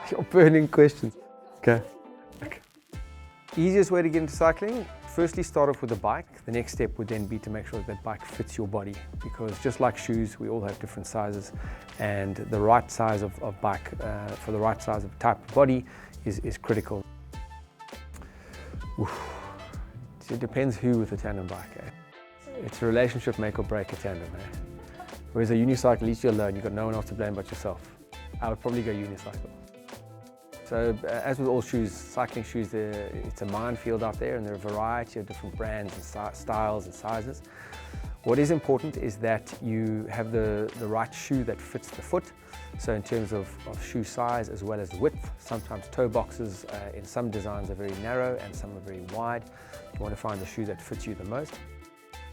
Your burning questions. Okay. Easiest way to get into cycling, firstly start off with a bike. The next step would then be to make sure that bike fits your body, because just like shoes, we all have different sizes, and the right size of bike for the right size of type of body is critical. Oof. It depends who with a tandem bike. It's a relationship make or break a tandem. Whereas a unicycle, at least you're alone, you've got no one else to blame but yourself. I would probably go unicycle. So as with all shoes, cycling shoes, it's a minefield out there, and there are a variety of different brands and styles and sizes. What is important is that you have the right shoe that fits the foot. So in terms of shoe size as well as width, sometimes toe boxes in some designs are very narrow and some are very wide. You want to find the shoe that fits you the most.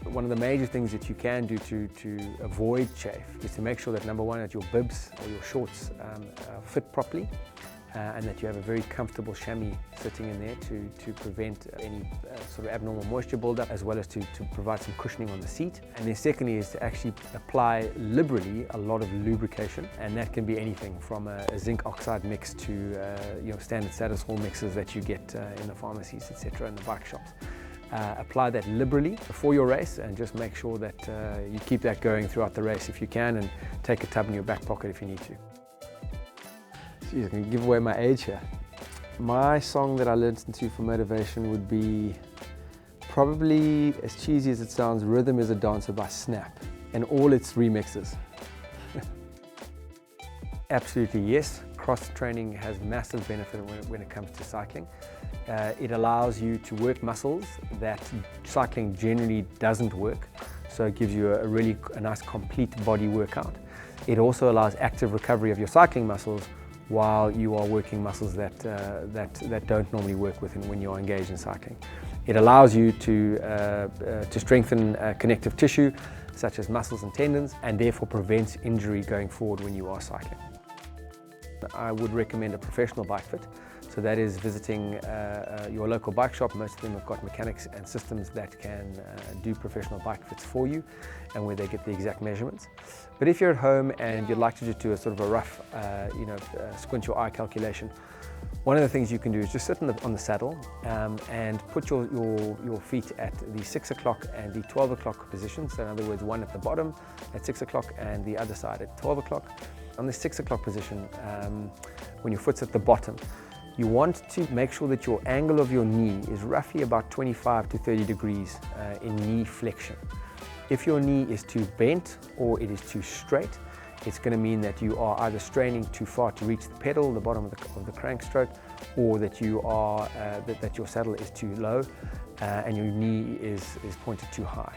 One of the major things that you can do to avoid chafe is to make sure that, number one, that your bibs or your shorts fit properly, and that you have a very comfortable chamois sitting in there to prevent any sort of abnormal moisture buildup, as well as to provide some cushioning on the seat. And then secondly is to actually apply liberally a lot of lubrication, and that can be anything from a zinc oxide mix to standard status hall mixes that you get in the pharmacies, etc., in the bike shops. Apply that liberally before your race, and just make sure that you keep that going throughout the race if you can, and take a tub in your back pocket if you need to. Jeez, I'm going to give away my age here. My song that I listen to for motivation would be, probably, as cheesy as it sounds, Rhythm is a Dancer by Snap, and all its remixes. Absolutely yes, cross training has massive benefit when it comes to cycling. It allows you to work muscles that cycling generally doesn't work, so it gives you a nice complete body workout. It also allows active recovery of your cycling muscles while you are working muscles that don't normally work when you are engaged in cycling. It allows you to strengthen connective tissue such as muscles and tendons, and therefore prevents injury going forward when you are cycling. I would recommend a professional bike fit. So that is visiting your local bike shop. Most of them have got mechanics and systems that can do professional bike fits for you, and where they get the exact measurements. But if you're at home and you'd like to just do a sort of a rough, squint your eye calculation, one of the things you can do is just sit on the saddle and put your feet at the 6 o'clock and the 12 o'clock position. So in other words, one at the bottom at 6 o'clock and the other side at 12 o'clock. On the 6 o'clock position, when your foot's at the bottom, you want to make sure that your angle of your knee is roughly about 25 to 30 degrees in knee flexion. If your knee is too bent or it is too straight, it's going to mean that you are either straining too far to reach the pedal, the bottom of the crank stroke, or that you are that your saddle is too low and your knee is pointed too high.